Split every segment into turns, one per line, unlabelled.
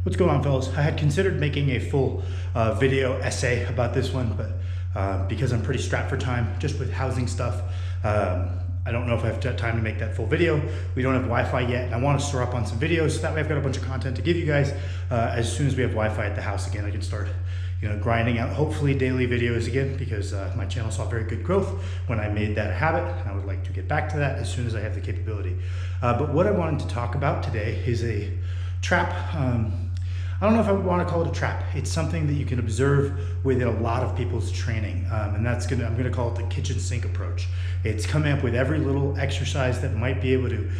What's going on, fellas? I had considered making a full video essay about this one, but because I'm pretty strapped for time, just with housing stuff, I don't know if I have time to make that full video. We don't have Wi-Fi yet, and I want to store up on some videos, so that way I've got a bunch of content to give you guys. As soon as we have Wi-Fi at the house again, I can start grinding out hopefully daily videos again, because my channel saw very good growth when I made that a habit, and I would like to get back to that as soon as I have the capability. But what I wanted to talk about today is a trap. I don't know if I would want to call it a trap. It's something that you can observe within a lot of people's training, and I'm gonna call it the kitchen sink approach. It's coming up with every little exercise that might be able to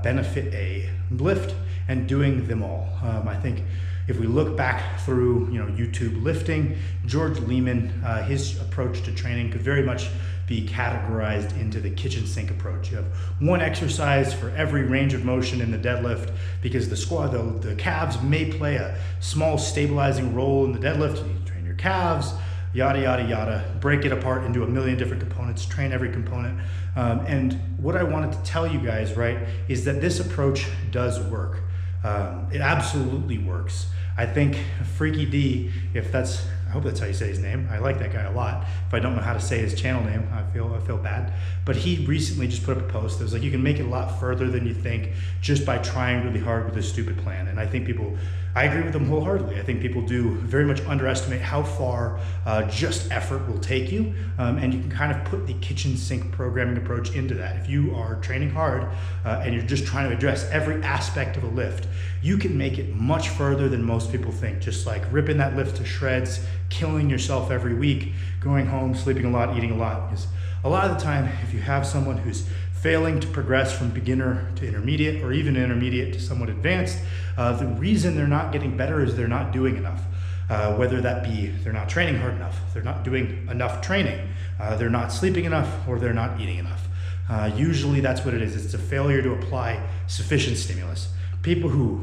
benefit a lift and doing them all. I think if we look back through YouTube lifting, George Lehman, his approach to training could very much be categorized into the kitchen sink approach. You have one exercise for every range of motion in the deadlift, because the calves may play a small stabilizing role in the deadlift. You need to train your calves, yada, yada, yada, break it apart into a million different components, train every component. And what I wanted to tell you guys, right, is that this approach does work. It absolutely works. I think Freaky D, I hope that's how you say his name. I like that guy a lot. If I don't know how to say his channel name, I feel bad. But he recently just put up a post that was like, you can make it a lot further than you think just by trying really hard with a stupid plan. And I think I agree with them wholeheartedly. I think people do very much underestimate how far just effort will take you. And you can kind of put the kitchen sink programming approach into that. If you are training hard and you're just trying to address every aspect of a lift, you can make it much further than most people think. Just like ripping that lift to shreds, killing yourself every week, going home, sleeping a lot, eating a lot. Because a lot of the time, if you have someone who's failing to progress from beginner to intermediate, or even intermediate to somewhat advanced, the reason they're not getting better is they're not doing enough. Whether that be they're not training hard enough, they're not doing enough training, they're not sleeping enough, or they're not eating enough. Usually that's what it is. It's a failure to apply sufficient stimulus. People who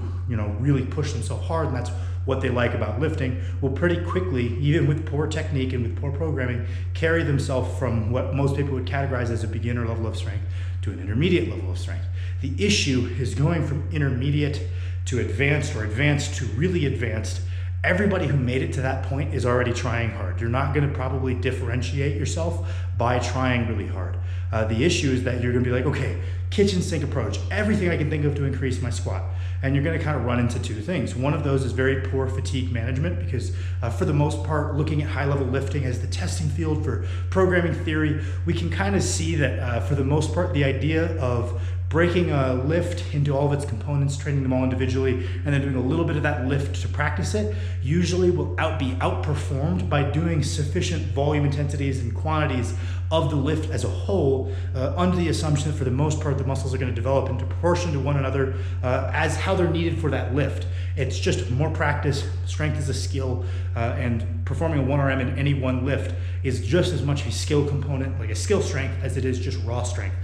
really push themselves hard, and that's what they like about lifting, will pretty quickly, even with poor technique and with poor programming, carry themselves from what most people would categorize as a beginner level of strength to an intermediate level of strength. The issue is going from intermediate to advanced, or advanced to really advanced. Everybody who made it to that point is already trying hard. You're not going to probably differentiate yourself by trying really hard. The issue is that you're going to be like, okay, kitchen sink approach, everything I can think of to increase my squat. And you're going to kind of run into two things. One of those is very poor fatigue management, because for the most part, looking at high-level lifting as the testing field for programming theory, we can kind of see that for the most part, the idea of breaking a lift into all of its components, training them all individually, and then doing a little bit of that lift to practice it, usually will be outperformed by doing sufficient volume intensities and quantities of the lift as a whole, under the assumption that for the most part, the muscles are going to develop into proportion to one another as how they're needed for that lift. It's just more practice. Strength is a skill, and performing a 1RM in any one lift is just as much a skill component, like a skill strength, as it is just raw strength.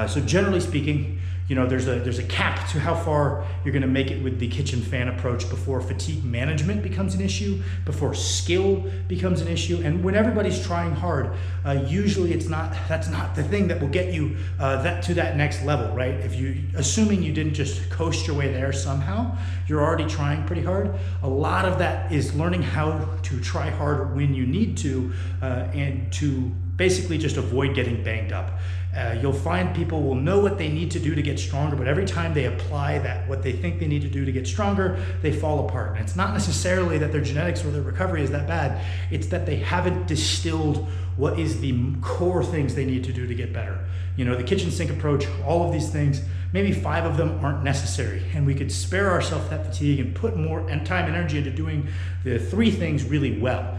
So generally speaking, there's a cap to how far you're going to make it with the kitchen fan approach before fatigue management becomes an issue, before skill becomes an issue. And when everybody's trying hard, usually that's not the thing that will get you to that next level, right? Assuming you didn't just coast your way there somehow, you're already trying pretty hard. A lot of that is learning how to try hard when you need to, and to basically just avoid getting banged up. You'll find people will know what they need to do to get stronger, but every time they apply what they think they need to do to get stronger, they fall apart. And it's not necessarily that their genetics or their recovery is that bad. It's that they haven't distilled what is the core things they need to do to get better. The kitchen sink approach, all of these things, maybe 5 of them aren't necessary. And we could spare ourselves that fatigue and put more time and energy into doing the 3 things really well.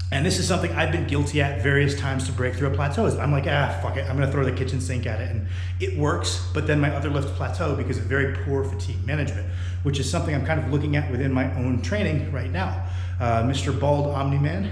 And this is something I've been guilty at various times to break through a plateau. I'm like, fuck it, I'm gonna throw the kitchen sink at it. And it works, but then my other lifts plateau because of very poor fatigue management, which is something I'm kind of looking at within my own training right now. Mr. Bald Omni-Man,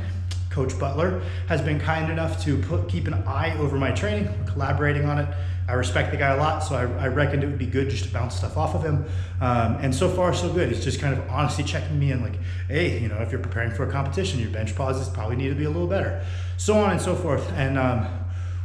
Coach Butler, has been kind enough to keep an eye over my training. We're collaborating on it. I respect the guy a lot, so I reckoned it would be good just to bounce stuff off of him. And so far, so good. He's just kind of honestly checking me in like, hey, if you're preparing for a competition, your bench pauses probably need to be a little better. So on and so forth. And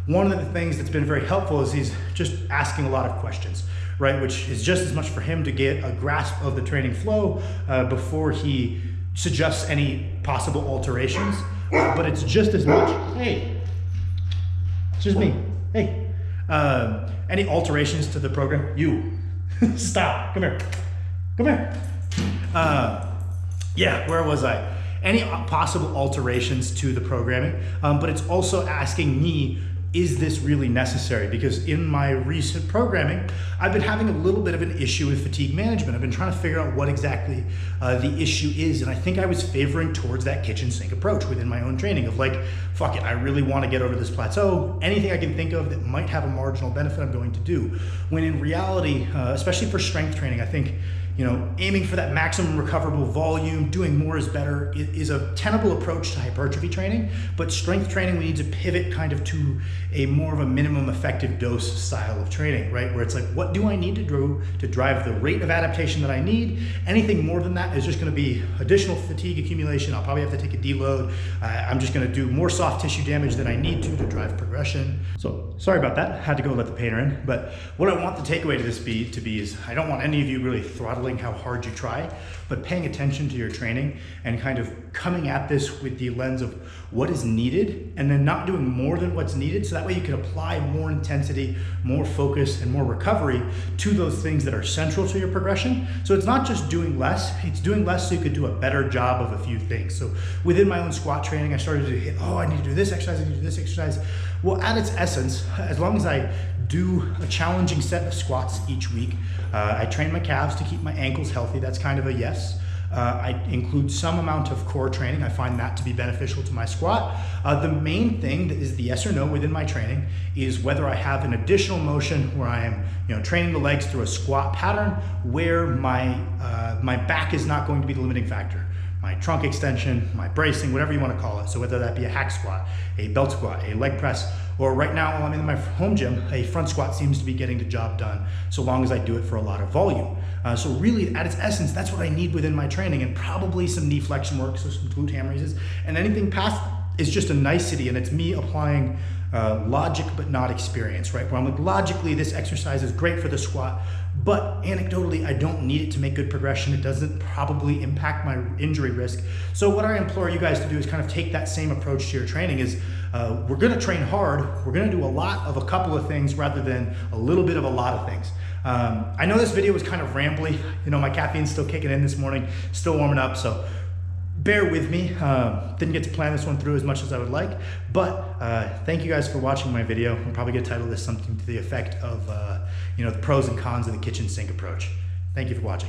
one of the things that's been very helpful is he's just asking a lot of questions. right? Which is just as much for him to get a grasp of the training flow before he suggests any possible alterations. But it's just as much, hey, it's just me, hey. Any alterations to the program, you, stop, come here. Yeah, where was I? Any possible alterations to the programming, but it's also asking me, is this really necessary? Because in my recent programming, I've been having a little bit of an issue with fatigue management. I've been trying to figure out what exactly the issue is, and I think I was favoring towards that kitchen sink approach within my own training of like, fuck it, I really want to get over this plateau. Anything I can think of that might have a marginal benefit, I'm going to do. When in reality, especially for strength training, I think, you know, aiming for that maximum recoverable volume, doing more is better, is a tenable approach to hypertrophy training. But strength training, we need to pivot kind of to a more of a minimum effective dose style of training, right? Where it's like, what do I need to do to drive the rate of adaptation that I need? Anything more than that is just gonna be additional fatigue accumulation. I'll probably have to take a deload. I'm just gonna do more soft tissue damage than I need to drive progression. So sorry about that, had to go let the painter in. But what I want the takeaway to this be is, I don't want any of you really throttling how hard you try, but paying attention to your training and kind of coming at this with the lens of what is needed, and then not doing more than what's needed, so that way you can apply more intensity, more focus, and more recovery to those things that are central to your progression. So it's not just doing less, it's doing less so you could do a better job of a few things. So within my own squat training, I started to hit, oh, I need to do this exercise, I need to do this exercise. Well, at its essence, as long as I do a challenging set of squats each week, I train my calves to keep my ankles healthy. That's kind of a yes. I include some amount of core training. I find that to be beneficial to my squat. The main thing that is the yes or no within my training is whether I have an additional motion where I am, you know, training the legs through a squat pattern where my back is not going to be the limiting factor. My trunk extension, my bracing, whatever you want to call it. So whether that be a hack squat, a belt squat, a leg press, or right now while I'm in my home gym, a front squat seems to be getting the job done, so long as I do it for a lot of volume. So really, at its essence, that's what I need within my training, and probably some knee flexion work, so some glute ham raises, and anything past is just a nicety, and it's me applying logic but not experience, right? Where I'm like, logically, this exercise is great for the squat, but anecdotally, I don't need it to make good progression. It doesn't probably impact my injury risk. So what I implore you guys to do is kind of take that same approach to your training is, we're gonna train hard, we're gonna do a lot of a couple of things rather than a little bit of a lot of things. I know this video was kind of rambly. You know, my caffeine's still kicking in this morning, still warming up, so bear with me. Didn't get to plan this one through as much as I would like, but thank you guys for watching my video. I'm probably gonna title this something to the effect of, you know, the pros and cons of the kitchen sink approach. Thank you for watching.